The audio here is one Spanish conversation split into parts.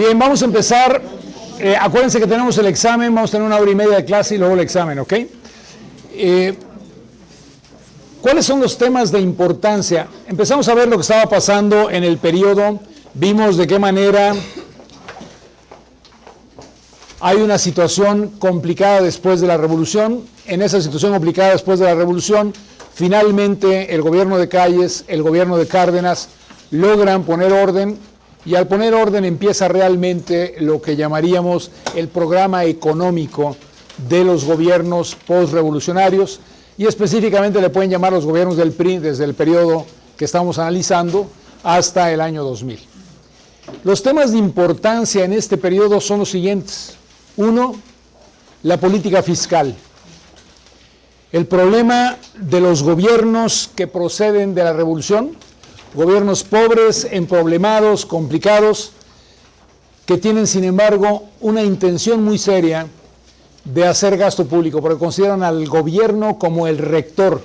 Bien, vamos a empezar. Acuérdense que tenemos el examen, vamos a tener 1 hora y media de clase y luego el examen, ¿ok? ¿Cuáles son los temas de importancia? Empezamos a ver lo que estaba pasando en el periodo, vimos de qué manera hay una situación complicada después de la revolución. En esa situación complicada después de la revolución, finalmente el gobierno de Calles, el gobierno de Cárdenas logran poner orden, y al poner orden empieza realmente lo que llamaríamos el programa económico de los gobiernos postrevolucionarios, y específicamente le pueden llamar los gobiernos del PRI desde el periodo que estamos analizando hasta el año 2000. Los temas de importancia en este periodo son los siguientes. 1, la política fiscal. El problema de los gobiernos que proceden de la revolución, gobiernos pobres, emproblemados, complicados, que tienen sin embargo una intención muy seria de hacer gasto público, porque consideran al gobierno como el rector,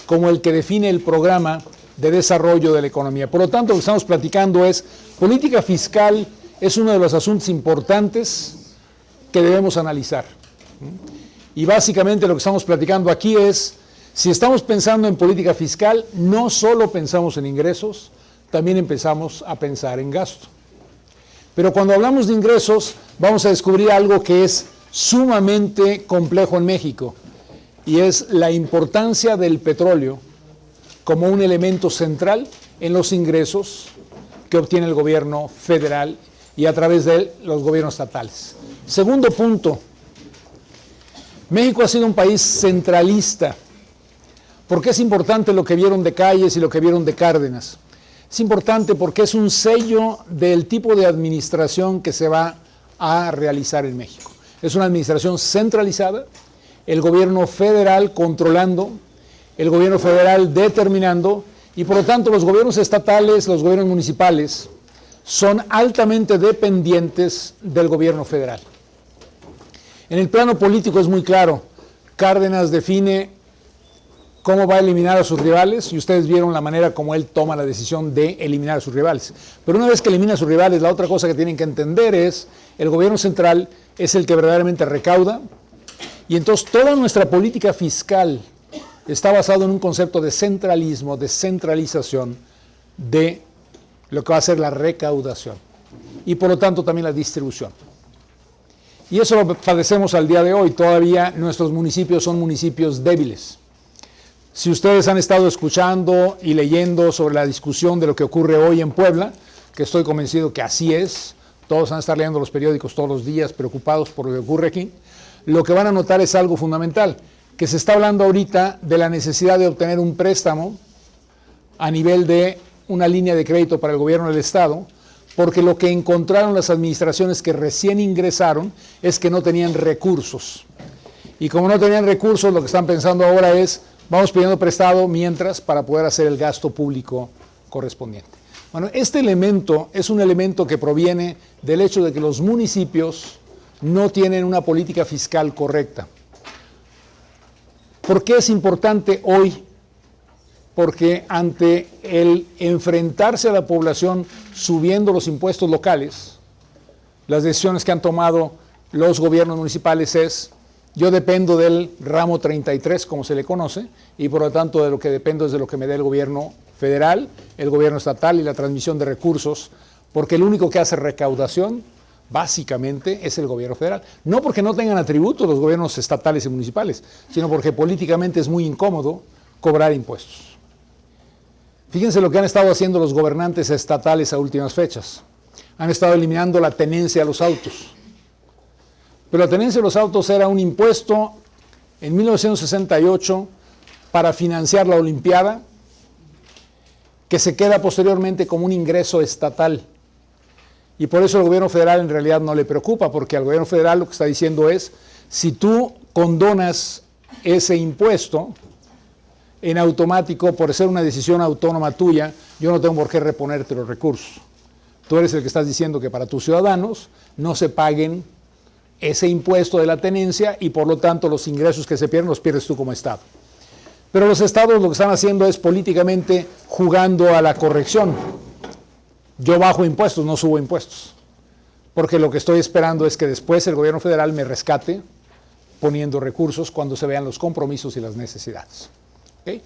como el que define el programa de desarrollo de la economía. Por lo tanto, lo que estamos platicando es política fiscal, es uno de los asuntos importantes que debemos analizar. Y básicamente lo que estamos platicando aquí es, si estamos pensando en política fiscal, no solo pensamos en ingresos, también empezamos a pensar en gasto. Pero cuando hablamos de ingresos, vamos a descubrir algo que es sumamente complejo en México, y es la importancia del petróleo como un elemento central en los ingresos que obtiene el gobierno federal y a través de él los gobiernos estatales. Segundo punto, México ha sido un país centralista. ¿Por qué es importante lo que vieron de Calles y lo que vieron de Cárdenas? Es importante porque es un sello del tipo de administración que se va a realizar en México. Es una administración centralizada, el gobierno federal controlando, el gobierno federal determinando, y por lo tanto los gobiernos estatales, los gobiernos municipales, son altamente dependientes del gobierno federal. En el plano político es muy claro. Cárdenas define cómo va a eliminar a sus rivales, y ustedes vieron la manera como él toma la decisión de eliminar a sus rivales. Pero una vez que elimina a sus rivales, la otra cosa que tienen que entender es, el gobierno central es el que verdaderamente recauda, y entonces toda nuestra política fiscal está basada en un concepto de centralismo, de centralización de lo que va a ser la recaudación, y por lo tanto también la distribución. Y eso lo padecemos al día de hoy. Todavía nuestros municipios son municipios débiles. Si ustedes han estado escuchando y leyendo sobre la discusión de lo que ocurre hoy en Puebla, que estoy convencido que así es, todos van a estar leyendo los periódicos todos los días preocupados por lo que ocurre aquí, lo que van a notar es algo fundamental, que se está hablando ahorita de la necesidad de obtener un préstamo a nivel de una línea de crédito para el gobierno del Estado, porque lo que encontraron las administraciones que recién ingresaron es que no tenían recursos. Y como no tenían recursos, lo que están pensando ahora es, vamos pidiendo prestado mientras para poder hacer el gasto público correspondiente. Bueno, este elemento es un elemento que proviene del hecho de que los municipios no tienen una política fiscal correcta. ¿Por qué es importante hoy? Porque ante el enfrentarse a la población subiendo los impuestos locales, las decisiones que han tomado los gobiernos municipales es, yo dependo del ramo 33, como se le conoce, y por lo tanto de lo que dependo es de lo que me dé el gobierno federal, el gobierno estatal y la transmisión de recursos, porque el único que hace recaudación básicamente es el gobierno federal. No porque no tengan atributos los gobiernos estatales y municipales, sino porque políticamente es muy incómodo cobrar impuestos. Fíjense lo que han estado haciendo los gobernantes estatales a últimas fechas. Han estado eliminando la tenencia a los autos. Pero la tenencia de los autos era un impuesto en 1968 para financiar la Olimpiada, que se queda posteriormente como un ingreso estatal. Y por eso el gobierno federal en realidad no le preocupa, porque al gobierno federal lo que está diciendo es, si tú condonas ese impuesto, en automático, por ser una decisión autónoma tuya, yo no tengo por qué reponerte los recursos. Tú eres el que estás diciendo que para tus ciudadanos no se paguen ese impuesto de la tenencia y por lo tanto los ingresos que se pierden los pierdes tú como Estado. Pero los estados lo que están haciendo es políticamente jugando a la corrección. Yo bajo impuestos, no subo impuestos. porque lo que estoy esperando es que después el gobierno federal me rescate poniendo recursos cuando se vean los compromisos y las necesidades. ¿Okay?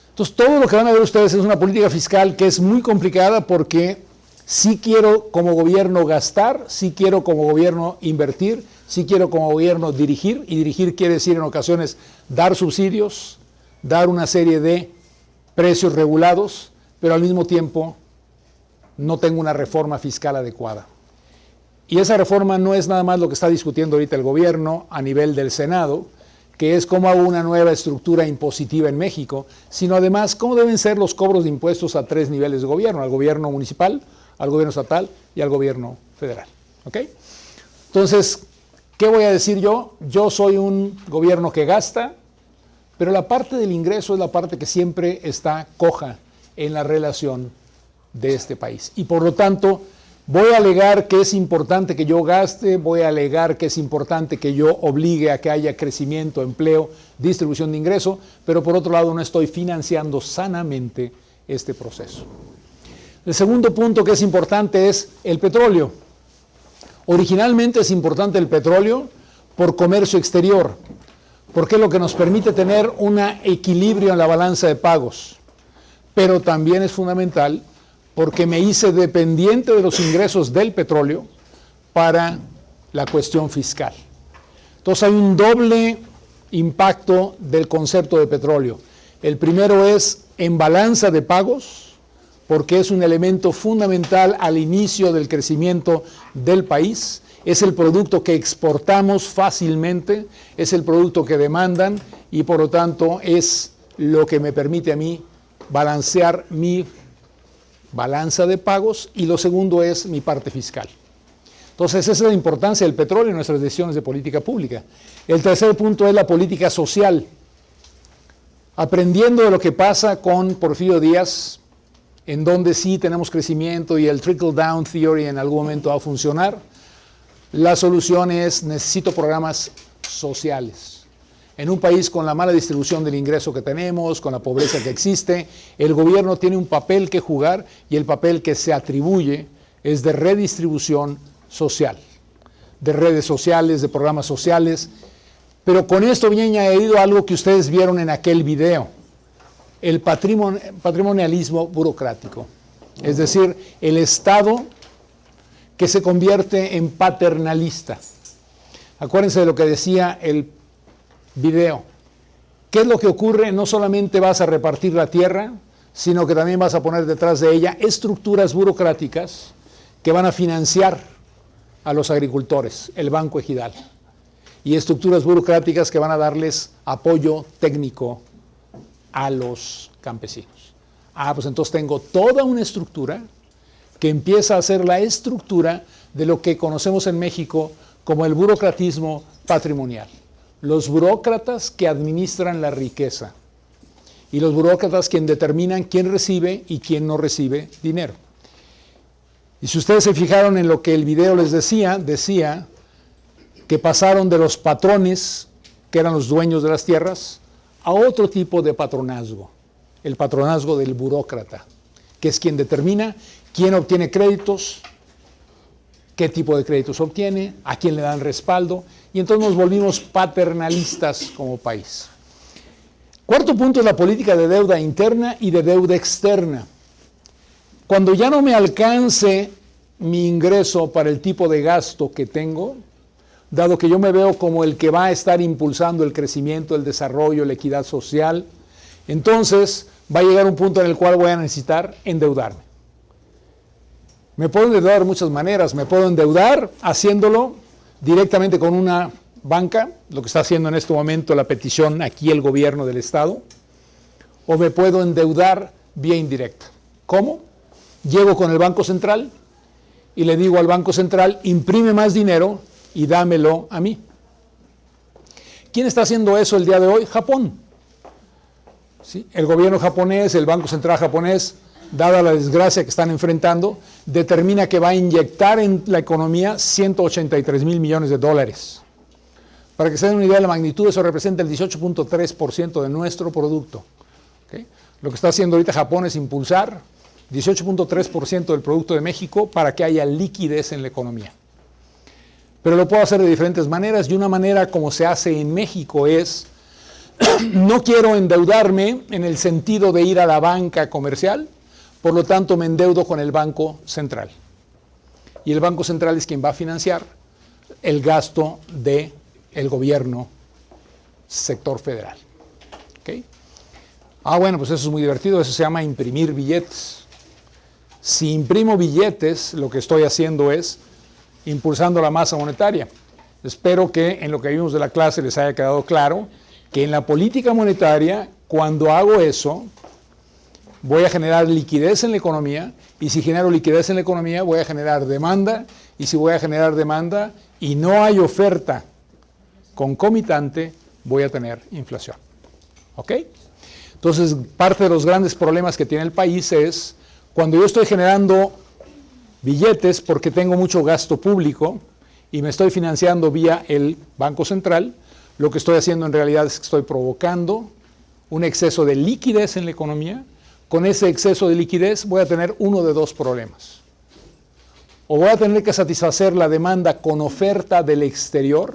Entonces, todo lo que van a ver ustedes es una política fiscal que es muy complicada porque sí quiero como gobierno gastar, sí quiero como gobierno invertir, sí quiero como gobierno dirigir, y dirigir quiere decir en ocasiones dar subsidios, dar una serie de precios regulados, pero al mismo tiempo no tengo una reforma fiscal adecuada. Y esa reforma no es nada más lo que está discutiendo ahorita el gobierno a nivel del Senado, que es cómo hago una nueva estructura impositiva en México, sino además cómo deben ser los cobros de impuestos a 3 niveles de gobierno, al gobierno municipal, al gobierno estatal y al gobierno federal. ¿Ok? Entonces, ¿qué voy a decir yo? Yo soy un gobierno que gasta, pero la parte del ingreso es la parte que siempre está coja en la relación de este país. Y por lo tanto, voy a alegar que es importante que yo gaste, voy a alegar que es importante que yo obligue a que haya crecimiento, empleo, distribución de ingreso, pero por otro lado no estoy financiando sanamente este proceso. El segundo punto que es importante es el petróleo. Originalmente es importante el petróleo por comercio exterior, porque es lo que nos permite tener un equilibrio en la balanza de pagos, pero también es fundamental porque me hice dependiente de los ingresos del petróleo para la cuestión fiscal. Entonces hay un doble impacto del concepto de petróleo. El primero es en balanza de pagos, porque es un elemento fundamental al inicio del crecimiento del país. Es el producto que exportamos fácilmente, es el producto que demandan y por lo tanto es lo que me permite a mí balancear mi balanza de pagos, y lo segundo es mi parte fiscal. Entonces, esa es la importancia del petróleo en nuestras decisiones de política pública. El tercer punto es la política social. Aprendiendo de lo que pasa con Porfirio Díaz, en donde sí tenemos crecimiento y el trickle-down theory en algún momento va a funcionar, la solución es necesito programas sociales. En un país con la mala distribución del ingreso que tenemos, con la pobreza que existe, el gobierno tiene un papel que jugar y el papel que se atribuye es de redistribución social, de redes sociales, de programas sociales. Pero con esto viene añadido algo que ustedes vieron en aquel video, el patrimonialismo burocrático. Es decir, el Estado que se convierte en paternalista. Acuérdense de lo que decía el video. ¿Qué es lo que ocurre? No solamente vas a repartir la tierra, sino que también vas a poner detrás de ella estructuras burocráticas que van a financiar a los agricultores, el Banco Ejidal, y estructuras burocráticas que van a darles apoyo técnico a los campesinos. Pues entonces tengo toda una estructura que empieza a ser la estructura de lo que conocemos en México como el burocratismo patrimonial. Los burócratas que administran la riqueza y los burócratas quien determinan quién recibe y quién no recibe dinero. Y si ustedes se fijaron en lo que el video les decía que pasaron de los patrones, que eran los dueños de las tierras, a otro tipo de patronazgo, el patronazgo del burócrata, que es quien determina quién obtiene créditos, qué tipo de créditos obtiene, a quién le dan respaldo, y entonces nos volvimos paternalistas como país. Cuarto punto es la política de deuda interna y de deuda externa. Cuando ya no me alcance mi ingreso para el tipo de gasto que tengo, dado que yo me veo como el que va a estar impulsando el crecimiento, el desarrollo, la equidad social, entonces va a llegar un punto en el cual voy a necesitar endeudarme. Me puedo endeudar de muchas maneras. Me puedo endeudar haciéndolo directamente con una banca, lo que está haciendo en este momento la petición aquí el gobierno del Estado, o me puedo endeudar vía indirecta. ¿Cómo? Llego con el Banco Central y le digo al Banco Central, imprime más dinero y dámelo a mí. ¿Quién está haciendo eso el día de hoy? Japón. ¿Sí? El gobierno japonés, el Banco Central japonés, dada la desgracia que están enfrentando, determina que va a inyectar en la economía 183,000 millones de dólares. Para que se den una idea de la magnitud, eso representa el 18.3% de nuestro producto. ¿Okay? Lo que está haciendo ahorita Japón es impulsar 18.3% del producto de México para que haya liquidez en la economía. Pero lo puedo hacer de diferentes maneras, y una manera como se hace en México es, no quiero endeudarme en el sentido de ir a la banca comercial, por lo tanto me endeudo con el Banco Central. Y el Banco Central es quien va a financiar el gasto del gobierno sector federal. ¿Okay? Bueno, pues eso es muy divertido, eso se llama imprimir billetes. Si imprimo billetes, lo que estoy haciendo es impulsando la masa monetaria. Espero que en lo que vimos de la clase les haya quedado claro que en la política monetaria, cuando hago eso, voy a generar liquidez en la economía, y si genero liquidez en la economía, voy a generar demanda, y si voy a generar demanda y no hay oferta concomitante, voy a tener inflación. ¿Ok? Entonces, parte de los grandes problemas que tiene el país es cuando yo estoy generando billetes porque tengo mucho gasto público y me estoy financiando vía el Banco Central, lo que estoy haciendo en realidad es que estoy provocando un exceso de liquidez en la economía. Con ese exceso de liquidez voy a tener uno de dos problemas. O voy a tener que satisfacer la demanda con oferta del exterior,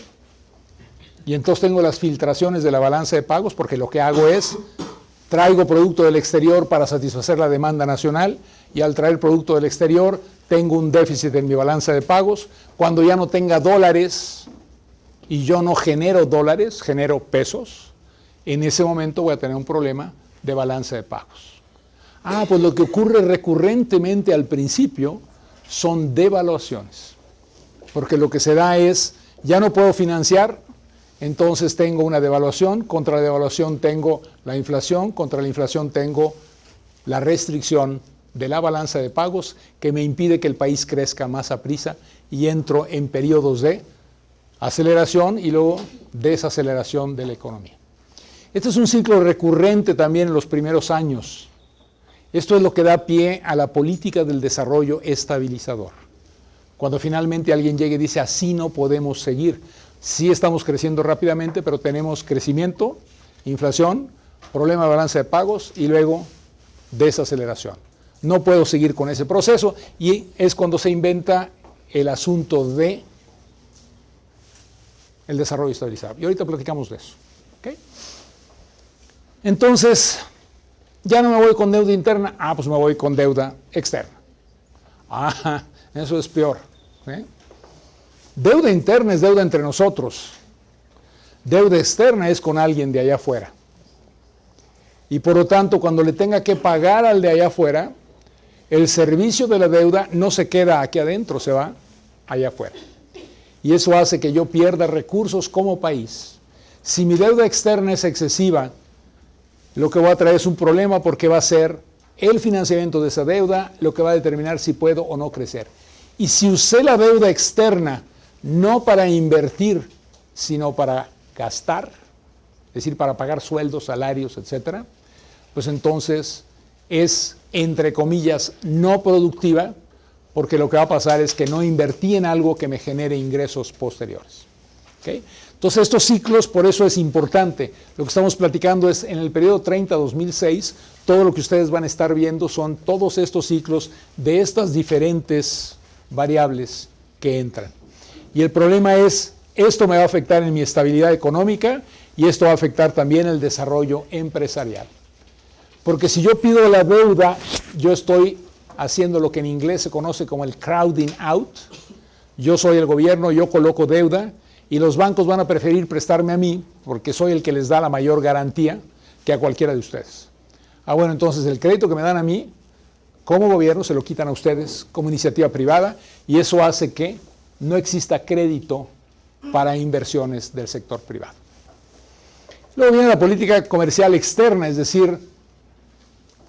y entonces tengo las filtraciones de la balanza de pagos, porque lo que hago es traigo producto del exterior para satisfacer la demanda nacional, y al traer producto del exterior tengo un déficit en mi balanza de pagos. Cuando ya no tenga dólares y yo no genero dólares, genero pesos, en ese momento voy a tener un problema de balanza de pagos. Pues lo que ocurre recurrentemente al principio son devaluaciones, porque lo que se da es, ya no puedo financiar, entonces tengo una devaluación, contra la devaluación tengo la inflación, contra la inflación tengo la restricción de la balanza de pagos que me impide que el país crezca más a prisa, y entro en periodos de aceleración y luego desaceleración de la economía. Este es un ciclo recurrente también en los primeros años. Esto es lo que da pie a la política del desarrollo estabilizador. Cuando finalmente alguien llegue y dice, así no podemos seguir. Sí estamos creciendo rápidamente, pero tenemos crecimiento, inflación, problema de balanza de pagos y luego desaceleración. No puedo seguir con ese proceso, y es cuando se inventa el asunto de el desarrollo estabilizado. Y ahorita platicamos de eso. ¿Okay? Entonces, ya no me voy con deuda interna, pues me voy con deuda externa. Eso es peor. ¿Eh? Deuda interna es deuda entre nosotros. Deuda externa es con alguien de allá afuera. Y por lo tanto, cuando le tenga que pagar al de allá afuera, el servicio de la deuda no se queda aquí adentro, se va allá afuera. Y eso hace que yo pierda recursos como país. Si mi deuda externa es excesiva, lo que va a traer es un problema, porque va a ser el financiamiento de esa deuda lo que va a determinar si puedo o no crecer. Y si usé la deuda externa no para invertir, sino para gastar, es decir, para pagar sueldos, salarios, etcétera, pues entonces es, entre comillas, no productiva, porque lo que va a pasar es que no invertí en algo que me genere ingresos posteriores. ¿Okay? Entonces estos ciclos, por eso es importante. Lo que estamos platicando es en el periodo 30-2006, todo lo que ustedes van a estar viendo son todos estos ciclos de estas diferentes variables que entran. Y el problema es, esto me va a afectar en mi estabilidad económica, y esto va a afectar también el desarrollo empresarial. Porque si yo pido la deuda, yo estoy haciendo lo que en inglés se conoce como el crowding out. Yo soy el gobierno, yo coloco deuda, y los bancos van a preferir prestarme a mí, porque soy el que les da la mayor garantía, que a cualquiera de ustedes. Bueno, entonces el crédito que me dan a mí, como gobierno, se lo quitan a ustedes como iniciativa privada, y eso hace que no exista crédito para inversiones del sector privado. Luego viene la política comercial externa, es decir,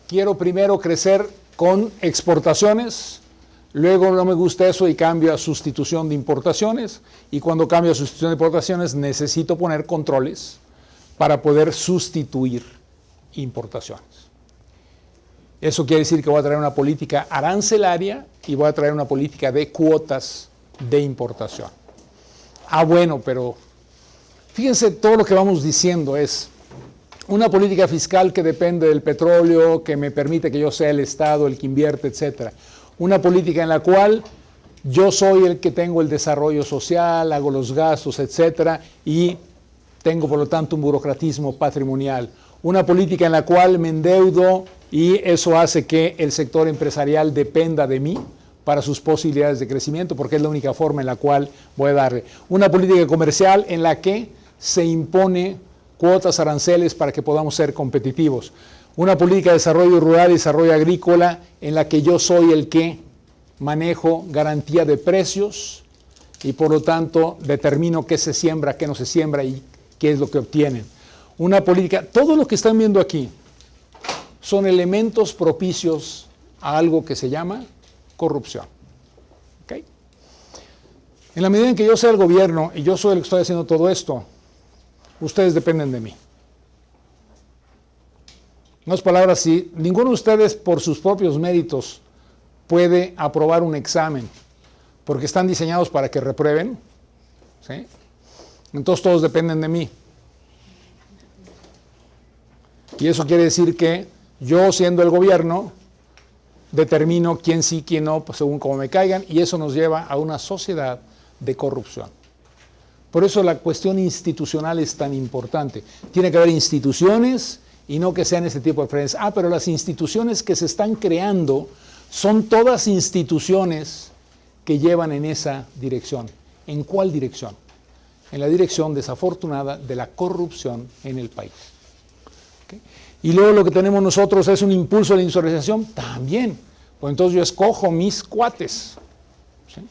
quiero primero crecer con exportaciones, luego no me gusta eso y cambio a sustitución de importaciones, y cuando cambio a sustitución de importaciones necesito poner controles para poder sustituir importaciones. Eso quiere decir que voy a traer una política arancelaria y voy a traer una política de cuotas de importación. Bueno, pero fíjense, todo lo que vamos diciendo es una política fiscal que depende del petróleo, que me permite que yo sea el Estado el que invierte, etc. Una política en la cual yo soy el que tengo el desarrollo social, hago los gastos, etcétera, y tengo por lo tanto un burocratismo patrimonial. Una política en la cual me endeudo y eso hace que el sector empresarial dependa de mí para sus posibilidades de crecimiento, porque es la única forma en la cual voy a darle. Una política comercial en la que se impone cuotas aranceles para que podamos ser competitivos. Una política de desarrollo rural y desarrollo agrícola en la que yo soy el que manejo garantía de precios y por lo tanto determino qué se siembra, qué no se siembra y qué es lo que obtienen. Una política, todo lo que están viendo aquí son elementos propicios a algo que se llama corrupción. ¿Okay? En la medida en que yo sea el gobierno y yo soy el que estoy haciendo todo esto, ustedes dependen de mí. En otras palabras, si ninguno de ustedes por sus propios méritos puede aprobar un examen porque están diseñados para que reprueben, ¿sí? Entonces todos dependen de mí. Y eso quiere decir que yo, siendo el gobierno, determino quién sí, quién no, pues según cómo me caigan, y eso nos lleva a una sociedad de corrupción. Por eso la cuestión institucional es tan importante. Tiene que haber instituciones y no que sean ese tipo de referencias. Pero las instituciones que se están creando son todas instituciones que llevan en esa dirección. ¿En cuál dirección? En la dirección desafortunada de la corrupción en el país. ¿Okay? Y luego lo que tenemos nosotros es un impulso a la industrialización también. Pues entonces yo escojo mis cuates. ¿Sí?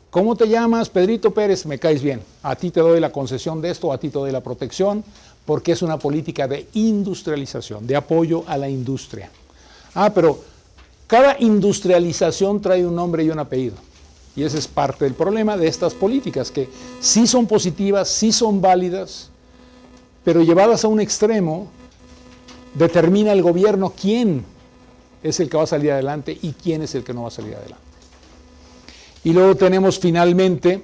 ¿Cómo te llamas? Pedrito Pérez, me caes bien. A ti te doy la concesión de esto, a ti te doy la protección, porque es una política de industrialización, de apoyo a la industria. Pero cada industrialización trae un nombre y un apellido. Y ese es parte del problema de estas políticas, que sí son positivas, sí son válidas, pero llevadas a un extremo, determina el gobierno quién es el que va a salir adelante y quién es el que no va a salir adelante. Y luego tenemos finalmente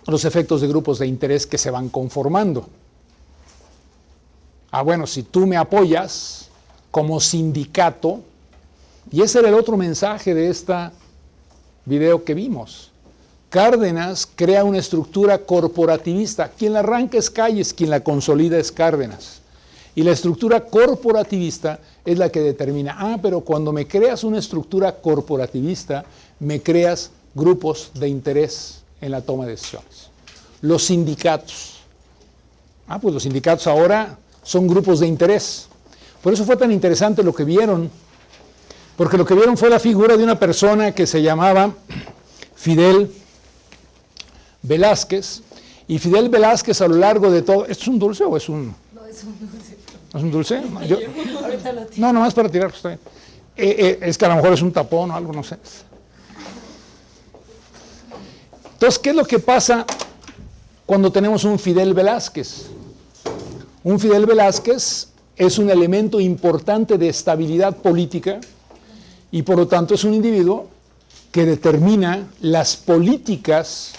los efectos de grupos de interés que se van conformando. Bueno, si tú me apoyas como sindicato, y ese era el otro mensaje de esta video que vimos. Cárdenas crea una estructura corporativista. Quien la arranca es Calles, quien la consolida es Cárdenas. Y la estructura corporativista es la que determina, pero cuando me creas una estructura corporativista, me creas grupos de interés en la toma de decisiones. Los sindicatos. Pues los sindicatos ahora son grupos de interés. Por eso fue tan interesante lo que vieron, porque lo que vieron fue la figura de una persona que se llamaba Fidel Velázquez, y Fidel Velázquez a lo largo de todo... ¿Esto es un dulce o es un...? No, es un dulce. ¿Es un dulce? Ahorita lo tiro. No, nomás para tirar, está bien. Es que a lo mejor es un tapón o algo, no sé. Entonces, ¿qué es lo que pasa cuando tenemos un Fidel Velázquez? Un Fidel Velázquez es un elemento importante de estabilidad política y por lo tanto es un individuo que determina las políticas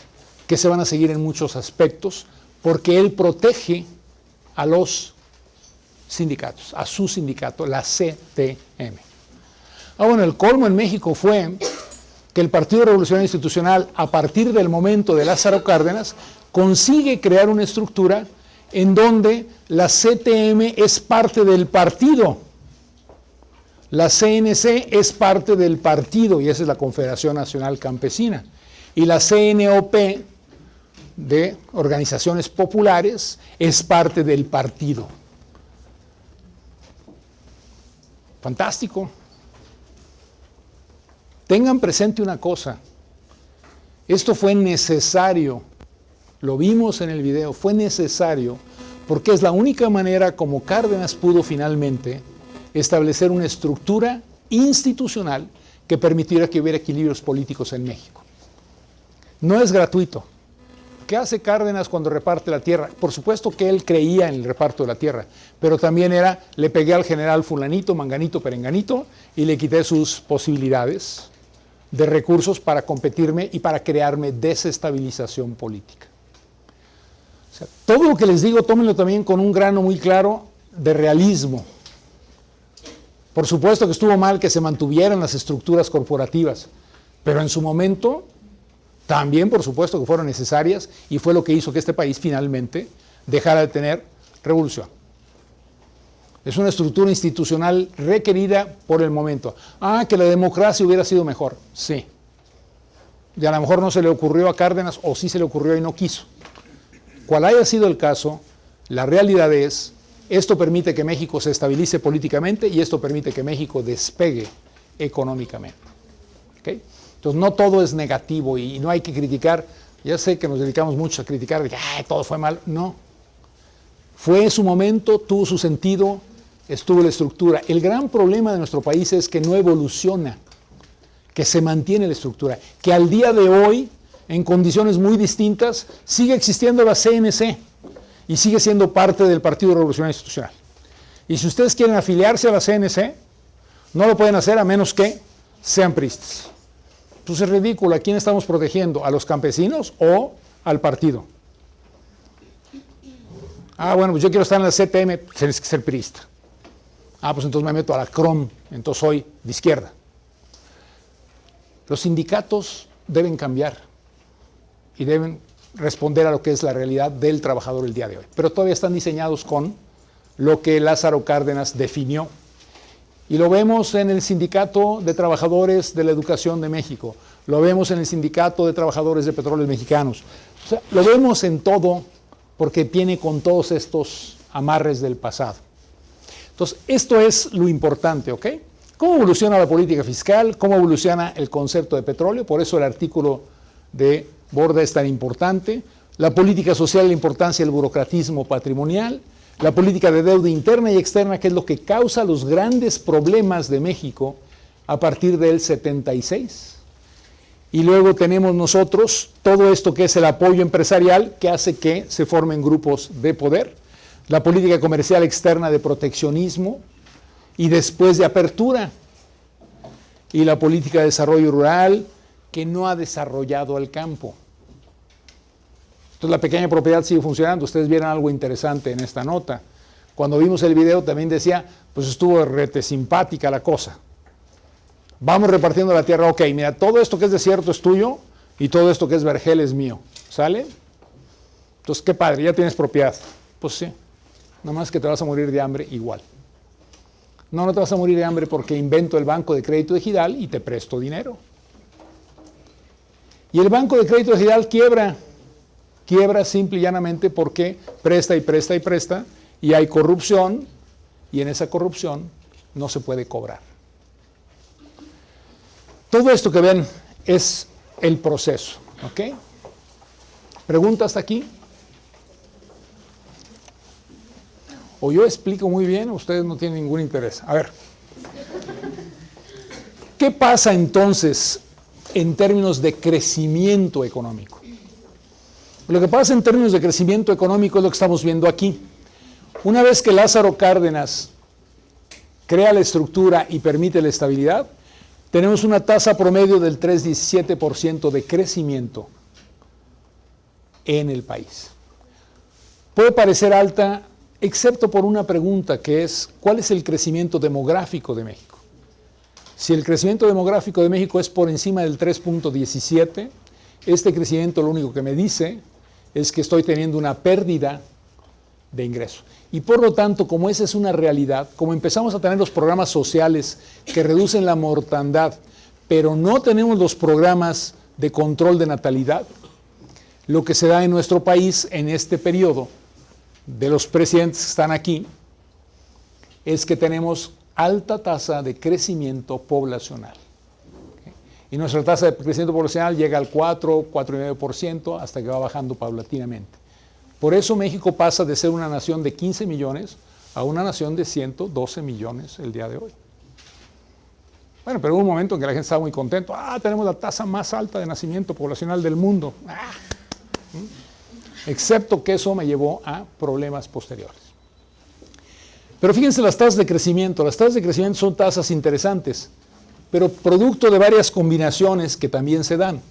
que se van a seguir en muchos aspectos porque él protege a los sindicatos, a su sindicato, la CTM. Bueno, el colmo en México fue que el Partido Revolucionario Institucional, a partir del momento de Lázaro Cárdenas, consigue crear una estructura en donde la CTM es parte del partido, la CNC es parte del partido, y esa es la Confederación Nacional Campesina, y la CNOP, de organizaciones populares, es parte del partido. Fantástico. Tengan presente una cosa, esto fue necesario, lo vimos en el video, fue necesario porque es la única manera como Cárdenas pudo finalmente establecer una estructura institucional que permitiera que hubiera equilibrios políticos en México. No es gratuito. ¿Qué hace Cárdenas cuando reparte la tierra? Por supuesto que él creía en el reparto de la tierra, pero también le pegué al general fulanito, manganito, perenganito y le quité sus posibilidades de recursos para competirme y para crearme desestabilización política. O sea, todo lo que les digo, tómenlo también con un grano muy claro de realismo. Por supuesto que estuvo mal que se mantuvieran las estructuras corporativas, pero en su momento También, por supuesto, que fueron necesarias y fue lo que hizo que este país finalmente dejara de tener revolución. Es una estructura institucional requerida por el momento. Que la democracia hubiera sido mejor. Sí. Y a lo mejor no se le ocurrió a Cárdenas, o sí se le ocurrió y no quiso. Cual haya sido el caso, la realidad es, esto permite que México se estabilice políticamente y esto permite que México despegue económicamente. ¿Okay? Entonces no todo es negativo y no hay que criticar. Ya sé que nos dedicamos mucho a criticar de que todo fue mal. No. Fue su momento, tuvo su sentido, estuvo la estructura. El gran problema de nuestro país es que no evoluciona, que se mantiene la estructura, que al día de hoy, en condiciones muy distintas, sigue existiendo la CNC y sigue siendo parte del Partido Revolucionario Institucional. Y si ustedes quieren afiliarse a la CNC, no lo pueden hacer a menos que sean priistas. Pues es ridículo. ¿A quién estamos protegiendo? ¿A los campesinos o al partido? Bueno, pues yo quiero estar en la CTM, tienes que ser priista. Pues entonces me meto a la CROM, entonces soy de izquierda. Los sindicatos deben cambiar y deben responder a lo que es la realidad del trabajador el día de hoy. Pero todavía están diseñados con lo que Lázaro Cárdenas definió. Y lo vemos en el Sindicato de Trabajadores de la Educación de México, lo vemos en el Sindicato de Trabajadores de Petróleos Mexicanos. O sea, lo vemos en todo porque viene con todos estos amarres del pasado. Entonces, esto es lo importante, ¿ok? ¿Cómo evoluciona la política fiscal? ¿Cómo evoluciona el concepto de petróleo? Por eso el artículo de Borda es tan importante. La política social, la importancia del burocratismo patrimonial. La política de deuda interna y externa, que es lo que causa los grandes problemas de México a partir del 76. Y luego tenemos nosotros todo esto que es el apoyo empresarial, que hace que se formen grupos de poder. La política comercial externa de proteccionismo y después de apertura. Y la política de desarrollo rural, que no ha desarrollado el campo. Entonces la pequeña propiedad sigue funcionando. Ustedes vieron algo interesante en esta nota. Cuando vimos el video también decía, pues estuvo rete simpática la cosa. Vamos repartiendo la tierra. Ok, mira, todo esto que es desierto es tuyo y todo esto que es vergel es mío. ¿Sale? Entonces, qué padre, ya tienes propiedad. Pues sí, nada más que te vas a morir de hambre igual. No te vas a morir de hambre porque invento el banco de crédito ejidal y te presto dinero. Y el banco de crédito ejidal quiebra. Quiebra simple y llanamente porque presta y presta y presta y hay corrupción y en esa corrupción no se puede cobrar. Todo esto que ven es el proceso, ¿ok? ¿Pregunta hasta aquí? O yo explico muy bien o ustedes no tienen ningún interés. A ver. ¿Qué pasa entonces en términos de crecimiento económico? Lo que pasa en términos de crecimiento económico es lo que estamos viendo aquí. Una vez que Lázaro Cárdenas crea la estructura y permite la estabilidad, tenemos una tasa promedio del 3,17% de crecimiento en el país. Puede parecer alta, excepto por una pregunta que es, ¿cuál es el crecimiento demográfico de México? Si el crecimiento demográfico de México es por encima del 3,17%, este crecimiento lo único que me dice es que estoy teniendo una pérdida de ingreso. Y por lo tanto, como esa es una realidad, como empezamos a tener los programas sociales que reducen la mortandad, pero no tenemos los programas de control de natalidad, lo que se da en nuestro país en este periodo de los presidentes que están aquí es que tenemos alta tasa de crecimiento poblacional. Y nuestra tasa de crecimiento poblacional llega al 4, 4,5% hasta que va bajando paulatinamente. Por eso México pasa de ser una nación de 15 millones a una nación de 112 millones el día de hoy. Bueno, pero hubo un momento en que la gente estaba muy contento. Tenemos la tasa más alta de nacimiento poblacional del mundo. Excepto que eso me llevó a problemas posteriores. Pero fíjense las tasas de crecimiento. Las tasas de crecimiento son tasas interesantes, pero producto de varias combinaciones que también se dan.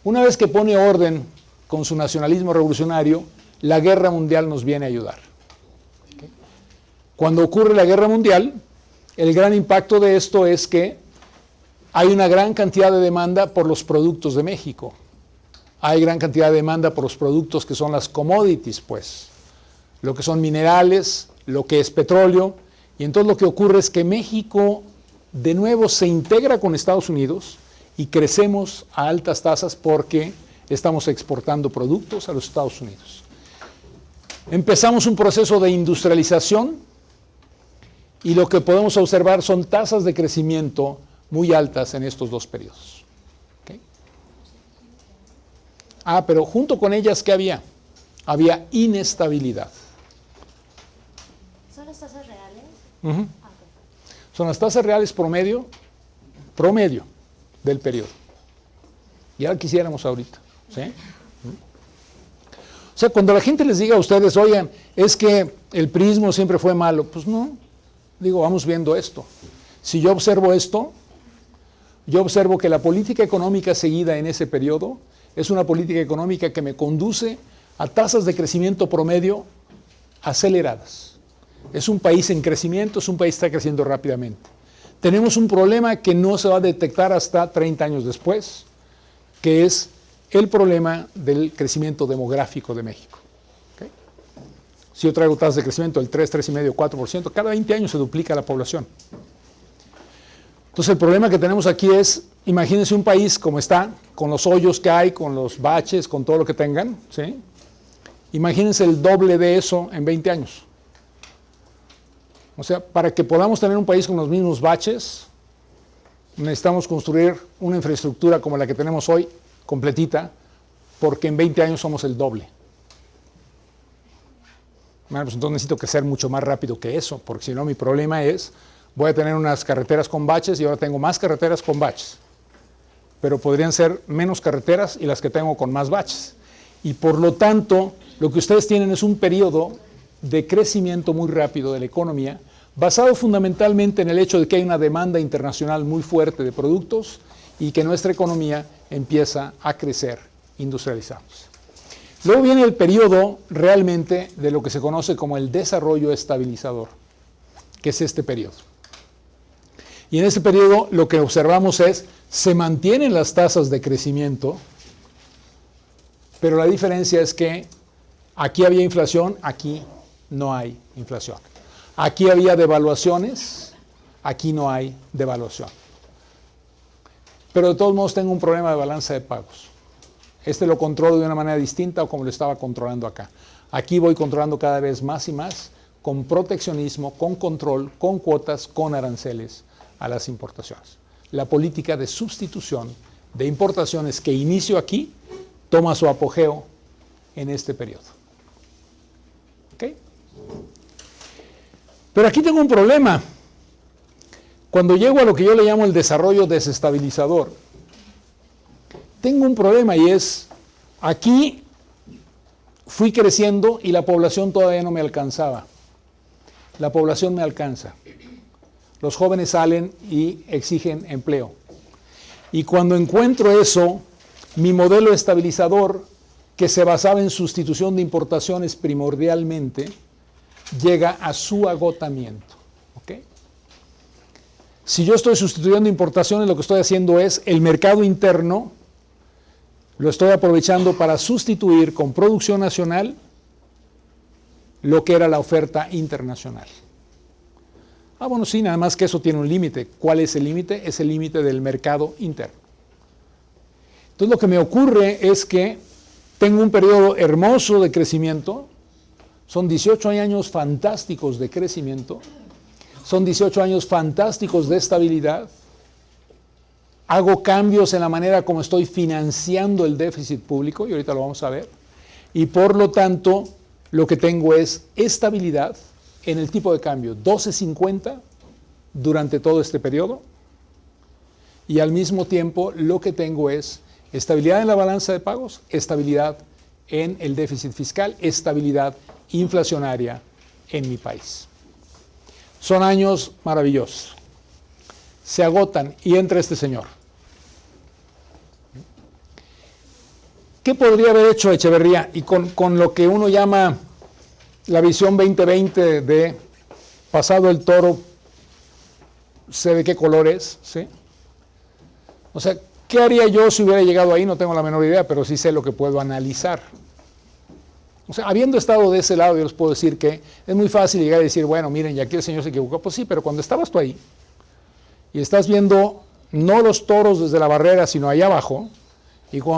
Una vez que pone orden con su nacionalismo revolucionario, la guerra mundial nos viene a ayudar. Cuando ocurre la guerra mundial, el gran impacto de esto es que hay una gran cantidad de demanda por los productos de México. hay gran cantidad de demanda por los productos que son las commodities, pues, lo que son minerales, lo que es petróleo, y entonces lo que ocurre es que México de nuevo se integra con Estados Unidos y crecemos a altas tasas porque estamos exportando productos a los Estados Unidos. Empezamos un proceso de industrialización y lo que podemos observar son tasas de crecimiento muy altas en estos dos periodos. ¿Okay? Pero junto con ellas, ¿qué había? Había inestabilidad. ¿Son las tasas reales? Uh-huh. Son las tasas reales promedio del periodo. Ya quisiéramos ahorita. ¿Sí? O sea, cuando la gente les diga a ustedes, oigan, es que el prismo siempre fue malo, pues no. Digo, vamos viendo esto. Si yo observo esto, yo observo que la política económica seguida en ese periodo es una política económica que me conduce a tasas de crecimiento promedio aceleradas. Es un país en crecimiento, es un país que está creciendo rápidamente. Tenemos un problema que no se va a detectar hasta 30 años después, que es el problema del crecimiento demográfico de México. ¿Okay? Si yo traigo tasas de crecimiento del 3, 3,5, 4%, cada 20 años se duplica la población. Entonces el problema que tenemos aquí es, imagínense un país como está, con los hoyos que hay, con los baches, con todo lo que tengan, ¿sí? Imagínense el doble de eso en 20 años. O sea, para que podamos tener un país con los mismos baches, necesitamos construir una infraestructura como la que tenemos hoy, completita, porque en 20 años somos el doble. Bueno, pues entonces necesito que sea mucho más rápido que eso, porque si no mi problema es, voy a tener unas carreteras con baches y ahora tengo más carreteras con baches. Pero podrían ser menos carreteras y las que tengo con más baches. Y por lo tanto, lo que ustedes tienen es un periodo de crecimiento muy rápido de la economía, basado fundamentalmente en el hecho de que hay una demanda internacional muy fuerte de productos y que nuestra economía empieza a crecer industrializándose. Luego viene el periodo realmente de lo que se conoce como el desarrollo estabilizador, que es este periodo. Y en este periodo lo que observamos es, se mantienen las tasas de crecimiento, pero la diferencia es que aquí había inflación, aquí no hay inflación. Aquí había devaluaciones, aquí no hay devaluación. Pero de todos modos tengo un problema de balanza de pagos. Este lo controlo de una manera distinta o como lo estaba controlando acá. Aquí voy controlando cada vez más y más con proteccionismo, con control, con cuotas, con aranceles a las importaciones. La política de sustitución de importaciones que inicio aquí toma su apogeo en este periodo. ¿Ok? Pero aquí tengo un problema. Cuando llego a lo que yo le llamo el desarrollo desestabilizador, tengo un problema y es, aquí fui creciendo y la población todavía no me alcanzaba. La población me alcanza. Los jóvenes salen y exigen empleo. Y cuando encuentro eso, mi modelo estabilizador, que se basaba en sustitución de importaciones primordialmente, llega a su agotamiento. ¿Okay? Si yo estoy sustituyendo importaciones, lo que estoy haciendo es el mercado interno, lo estoy aprovechando para sustituir con producción nacional lo que era la oferta internacional. Bueno, sí, nada más que eso tiene un límite. ¿Cuál es el límite? Es el límite del mercado interno. Entonces lo que me ocurre es que tengo un periodo hermoso de crecimiento, son 18 años fantásticos de crecimiento, son 18 años fantásticos de estabilidad, hago cambios en la manera como estoy financiando el déficit público, y ahorita lo vamos a ver, y por lo tanto lo que tengo es estabilidad en el tipo de cambio, 12.50 durante todo este periodo, y al mismo tiempo lo que tengo es estabilidad en la balanza de pagos, estabilidad en el déficit fiscal, estabilidad inflacionaria en mi país. Son años maravillosos. Se agotan y entra este señor. ¿Qué podría haber hecho Echeverría? Y con lo que uno llama la visión 2020 de pasado el toro, sé de qué color es, ¿sí? O sea, ¿Qué haría yo si hubiera llegado ahí? No tengo la menor idea, pero sí sé lo que puedo analizar. O sea, habiendo estado de ese lado, yo les puedo decir que es muy fácil llegar y decir, bueno, miren, ya aquí el señor se equivocó. Pues sí, pero cuando estabas tú ahí y estás viendo no los toros desde la barrera, sino allá abajo, y cuando